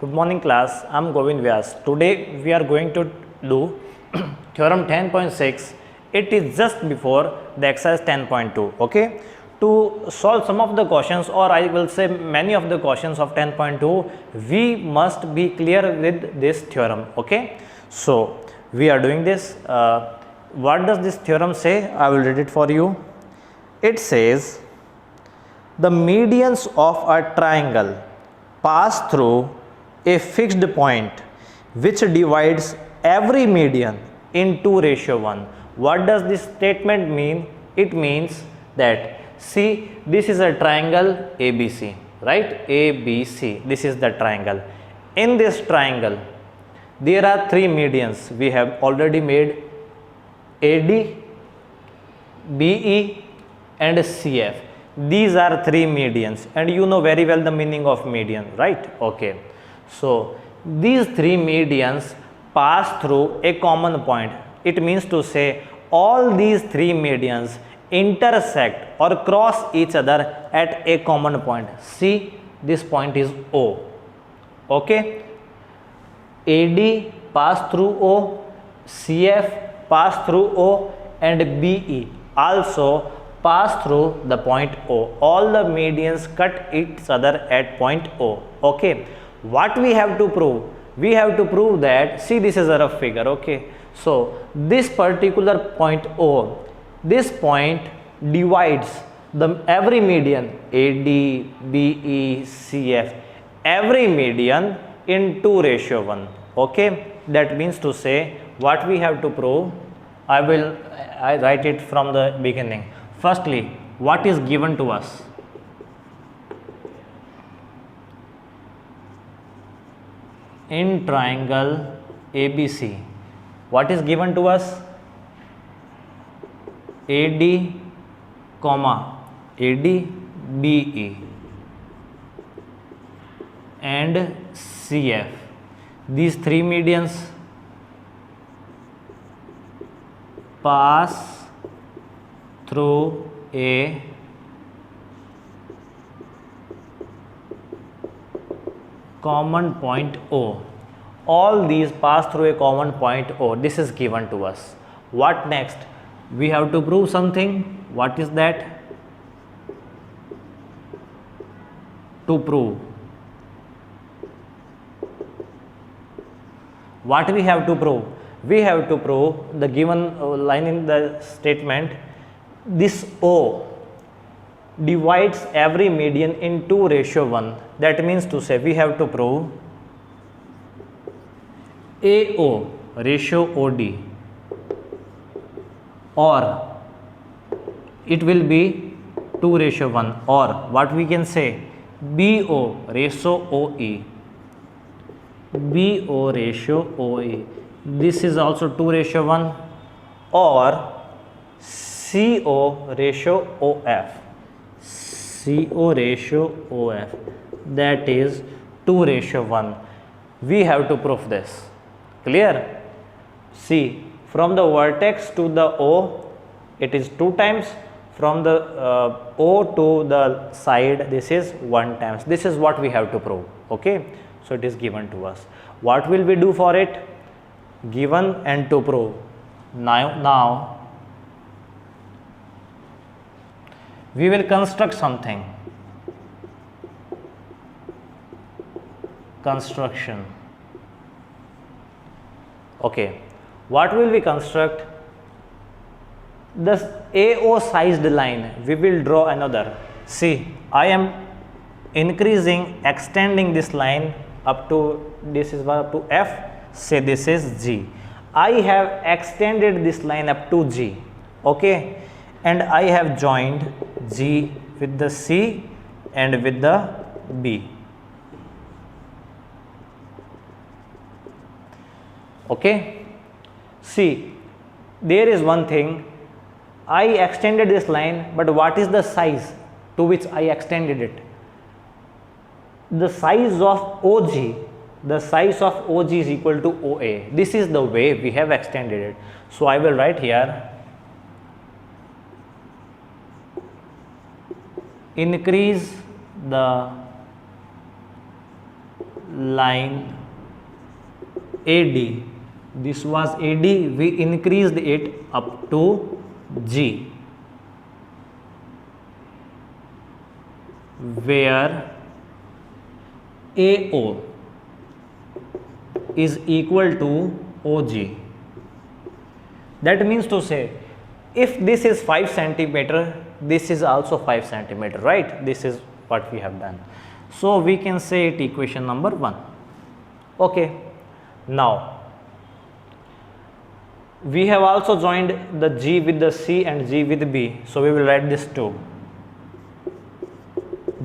Good morning class, I am Govind Vyas. Today we are going to do theorem 10.6. It is just before the exercise 10.2. Okay, to solve some of the questions, or I will say many of the questions of 10.2, we must be clear with this theorem. Okay, so we are doing this. What does this theorem say? I will read it for you. It says the medians of a triangle pass through a fixed point which divides every median in 2:1. What does this statement mean? It means that, see, this is a triangle ABC, right? ABC, this is the triangle. In this triangle, there are three medians. We have already made AD, BE and CF. These are three medians, and you know very well the meaning of median, right? Okay, so these three medians pass through a common point. It means to say all these three medians intersect or cross each other at a common point. See, this point is O. Okay, AD pass through O, CF pass through O, and BE also pass through the point O. All the medians cut each other at point O. Okay, what we have to prove? We have to prove that, see, this is a rough figure. Okay, so this particular point O, this point divides the every median AD, BE, CF, every median in 2:1. Okay, that means to say what we have to prove. I write it from the beginning. Firstly, what is given to us? In triangle ABC, what is given to us? AD, AD, BE and CF. These three medians pass through a common point O. All these pass through a common point O. This is given to us. What next? We have to prove something. What is that? To prove. What we have to prove? We have to prove the given line in the statement. This O divides every median in 2:1. That means to say we have to prove AO ratio OD, or it will be 2:1, or what we can say BO ratio OE, BO ratio OE. This is also 2:1, or CO ratio OF, CO ratio OF, that is 2:1. We have to prove this. Clear? See, from the vertex to the O, it is 2 times. From the O to the side, this is 1 times. This is what we have to prove. Okay, so it is given to us. What will we do for it? Given and to prove. Now we will construct something. Construction. Okay, what will we construct? This AO sized line, we will draw another. See, I am extending this line up to, this is up to F, say this is G. I have extended this line up to G. Okay, and I have joined G with the C and with the B. Okay, see, there is one thing. I extended this line, but what is the size to which I extended it? The size of OG, the size of OG is equal to OA. This is the way we have extended it. So I will write here, increase the line AD. This was AD, we increased it up to G, where AO is equal to OG. That means to say, if this is 5 centimeter, this is also 5 centimeter, right? This is what we have done. So we can say it equation number 1. Okay. Now we have also joined the G with the C and G with B. So we will write this too.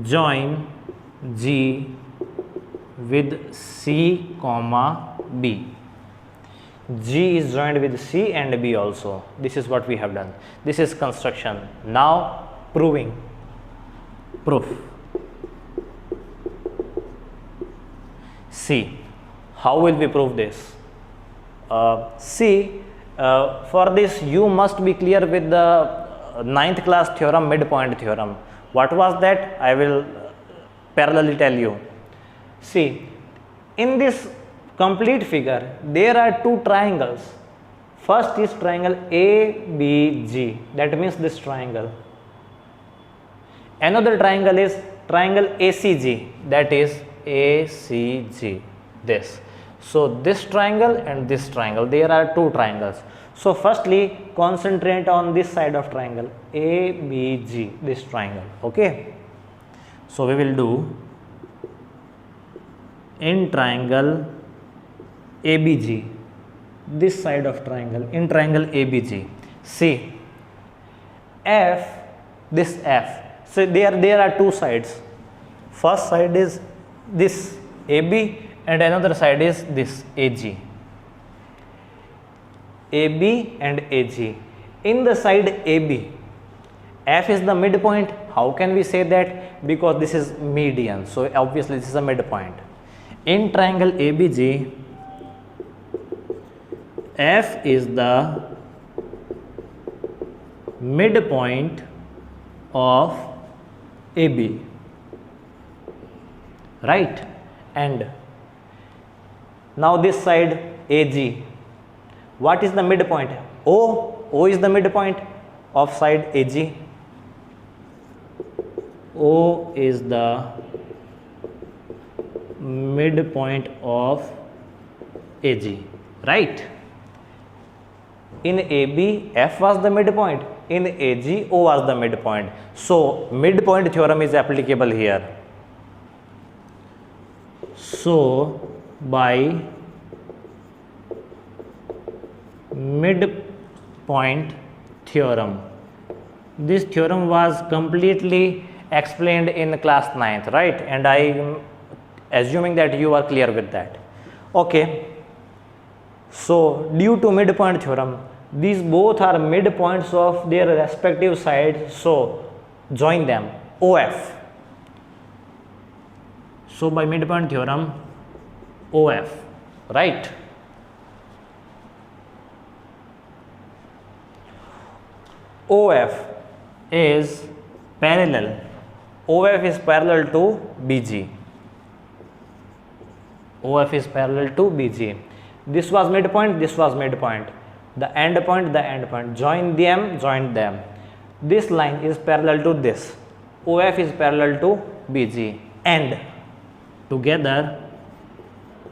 Join G with C comma B. G is joined with C and B also. This is what we have done. This is construction. Now proving. Proof. See, how will we prove this? For this you must be clear with the 9th class theorem, midpoint theorem. What was that? I will parallelly tell you. See, in this complete figure, there are two triangles. First is triangle ABG, that means this triangle. Another triangle is triangle ACG, that is ACG, this. So this triangle and this triangle, there are two triangles. So firstly, concentrate on this side of triangle ABG, this triangle. Okay. So we will do in triangle ABG, this side of triangle, in triangle ABG. See, F, this F. So there are two sides. First side is this AB and another side is this AG. AB and AG. In the side AB, F is the midpoint. How can we say that? Because this is median. So obviously this is a midpoint. In triangle ABG, F is the midpoint of AB, right? And now this side AG, what is the midpoint? O is the midpoint of side AG. O is the midpoint of AG, right? In AB, F was the midpoint. In AG, O was the midpoint. So midpoint theorem is applicable here. So by midpoint theorem, this theorem was completely explained in class 9th, right? And I am assuming that you are clear with that. Okay. So due to midpoint theorem, these both are midpoints of their respective sides. So join them, OF. So by midpoint theorem, OF, right? OF is parallel. OF is parallel to BG. OF is parallel to BG. This was midpoint, this was midpoint. The end point, the end point. Join them. This line is parallel to this. OF is parallel to BG. And together,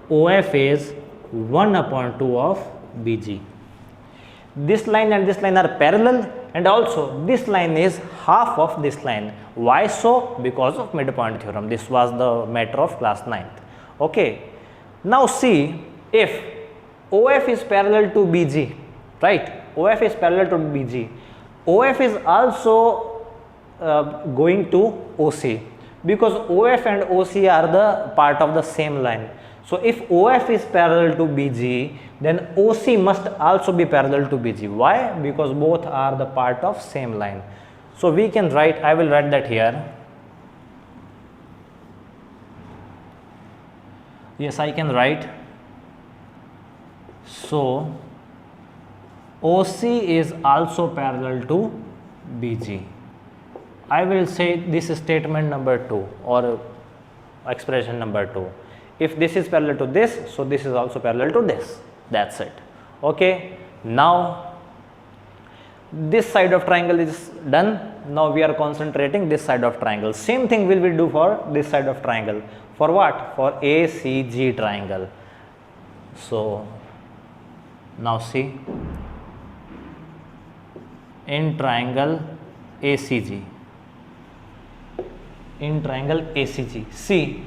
OF is 1/2 of BG. This line and this line are parallel, and also this line is half of this line. Why so? Because of midpoint theorem. This was the matter of class 9th. Okay. Now see, if OF is parallel to BG, right? OF is parallel to BG. OF is also going to OC, because OF and OC are the part of the same line. So if OF is parallel to BG, then OC must also be parallel to BG. Why? Because both are the part of same line. So we can write, I will write that here. Yes, I can write. So OC is also parallel to BG. I will say this is statement number 2 or expression number 2. If this is parallel to this, so this is also parallel to this. That's it. Okay. Now this side of triangle is done. Now we are concentrating this side of triangle. Same thing will we do for this side of triangle. For what? For ACG triangle. So now see, in triangle ACG, see,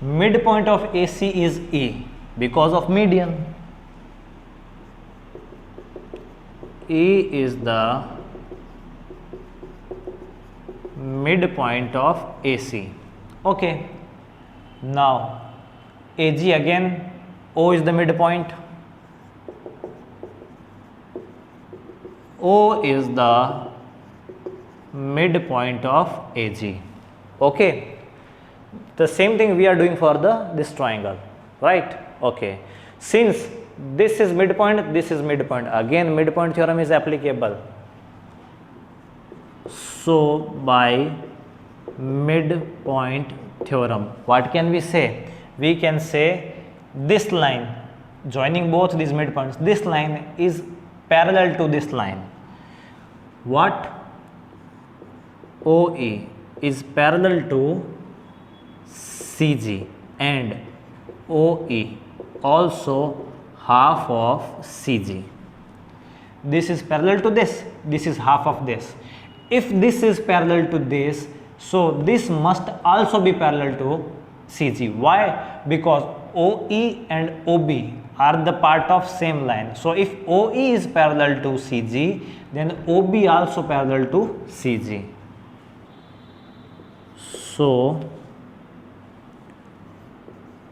midpoint of AC is E because of median. E is the midpoint of AC. Okay. Now AG again, O is the midpoint. O is the midpoint of AG. Okay. The same thing we are doing for this triangle, right? Okay. Since this is midpoint, this is midpoint, again midpoint theorem is applicable. So by midpoint theorem, what can we say? We can say this line joining both these midpoints, this line is parallel to this line. What? OE is parallel to CG and OE also half of CG. This is parallel to this, this is half of this. If this is parallel to this, so this must also be parallel to CG. Why? Because OE and OB are the part of same line. So if OE is parallel to CG, then OB also parallel to CG. So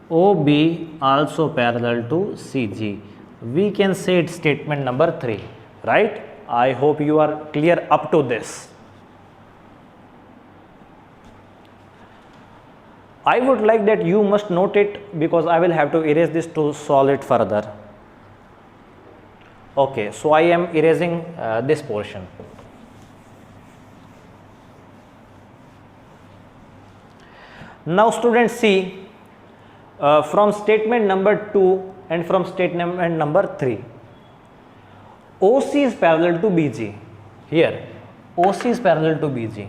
OB also parallel to CG. We can say it's statement number 3, right? I hope you are clear up to this. I would like that you must note it because I will have to erase this to solve it further. Okay, so I am erasing this portion. Now students see, from statement number 2 and from statement number 3, OC is parallel to BG. Here OC is parallel to BG.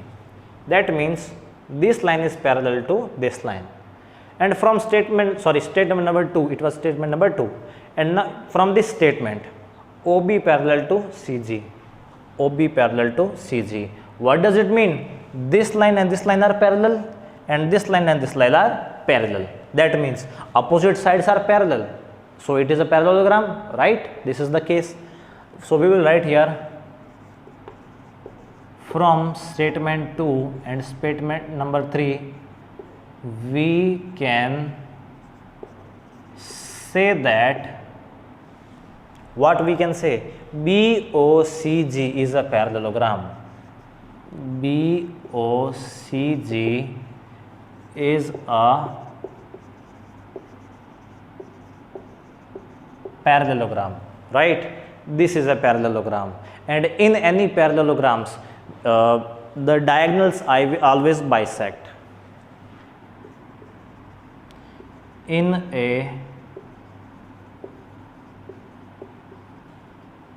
That means this line is parallel to this line. And from statement number 2, it was statement number 2, and now from this statement, OB parallel to CG. OB parallel to CG. What does it mean? This line and this line are parallel, and this line and this line are parallel. That means opposite sides are parallel. So it is a parallelogram, right? This is the case. So we will write here, from statement 2 and statement number 3, we can say that, what we can say? BOCG is a parallelogram. BOCG is a parallelogram, right? This is a parallelogram, and in any parallelograms, the diagonals always bisect. In a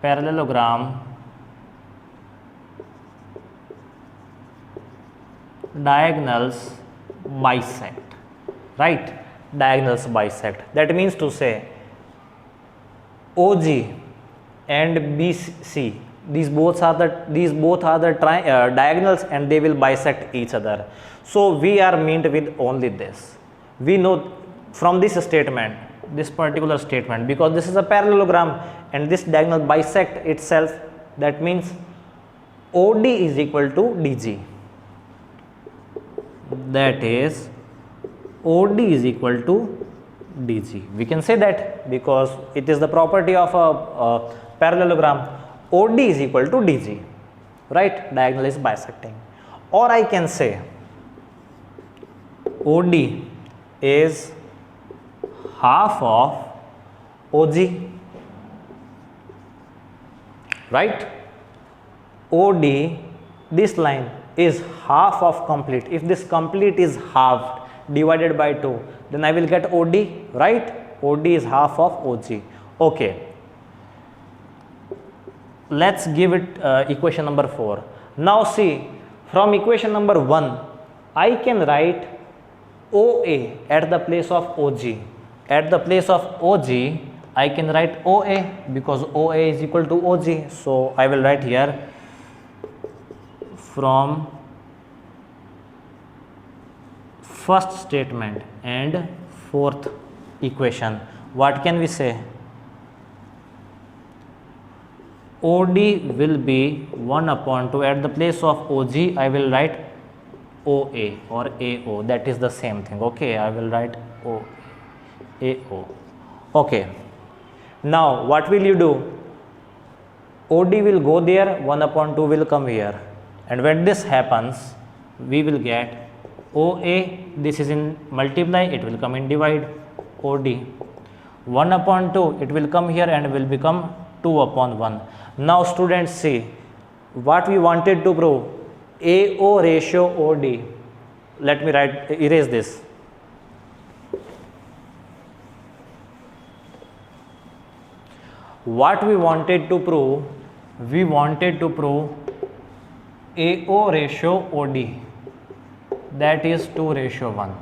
parallelogram, diagonals bisect, right? Diagonals bisect. That means to say OG and BC, these both are the diagonals, and they will bisect each other. So we are meant with only this. We know from this statement, this particular statement, because this is a parallelogram and this diagonal bisect itself, that means OD is equal to DG. That is OD is equal to DG. We can say that because it is the property of a parallelogram. OD is equal to DG, right? Diagonal is bisecting. Or I can say OD is half of OG, right? OD, this line is half of complete. If this complete is halved divided by 2, then I will get OD, right? OD is half of OG. Okay. Let's give it equation number 4. Now see, from equation number 1, I can write OA at the place of OG. At the place of OG, I can write OA because OA is equal to OG. So I will write here from first statement and fourth equation. What can we say? OD will be 1 upon 2. At the place of OG, I will write OA or AO. That is the same thing. Okay, I will write AO. Okay. Now, what will you do? OD will go there, 1 upon 2 will come here. And when this happens, we will get OA. This is in multiply, it will come in divide. OD. 1 upon 2, it will come here and will become 2 upon 1. Now students, see what we wanted to prove, AO ratio OD. Let me erase this. What we wanted to prove, we wanted to prove AO ratio OD, that is 2:1,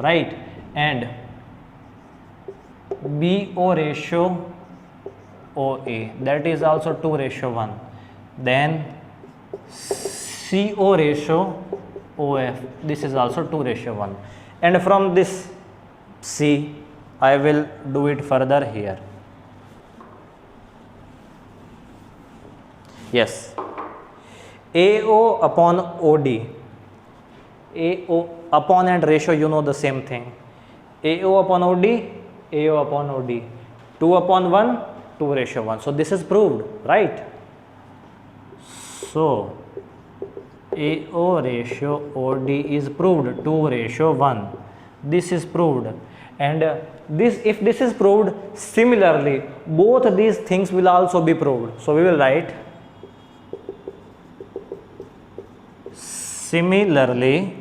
right? And BO ratio OA, that is also 2:1. Then CO ratio OF, this is also 2:1. And from this C, I will do it further here. Yes, AO upon OD, AO upon and ratio, you know the same thing. AO upon OD, AO upon OD, 2 upon 1, 2:1. So this is proved, right? So AO ratio OD is proved, 2:1. This is proved. And if this is proved, similarly both these things will also be proved. So we will write similarly.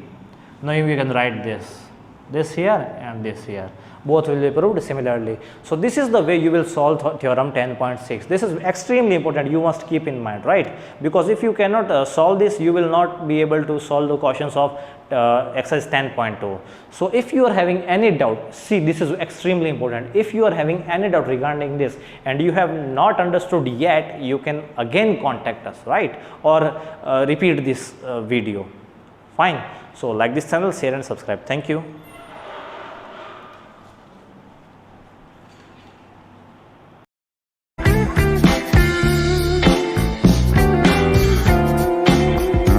Now we can write this here and this here. Both will be proved similarly. So this is the way you will solve theorem 10.6. This is extremely important. You must keep in mind, right? Because if you cannot solve this, you will not be able to solve the questions of exercise 10.2. So if you are having any doubt, see, this is extremely important. If you are having any doubt regarding this and you have not understood yet, you can again contact us, right? Or repeat this video. Fine. So like this channel, share and subscribe. Thank you.